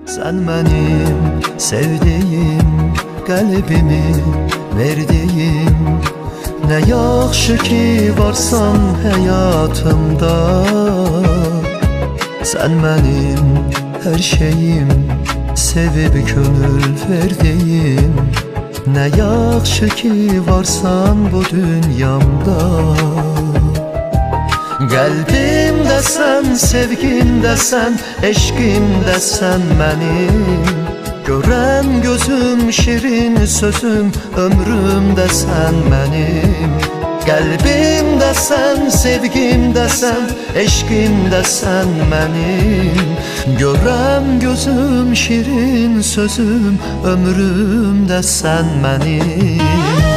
Sen benim sevdiğim, kalbimi verdiğim, ne yaxşı ki varsan hayatımda. Sen benim her şeyim, sevip gönül verdiğim, ne yaxşı ki varsan bu dünyamda. Kalbimde sen, sevgimde sen, eşkimde sen benim. Gören gözüm, şirin sözüm, ömrümde sen benim. Kalbimde sen, sevgimde sen, eşkimde sen benim. Gören gözüm, şirin sözüm, ömrümde sen benim.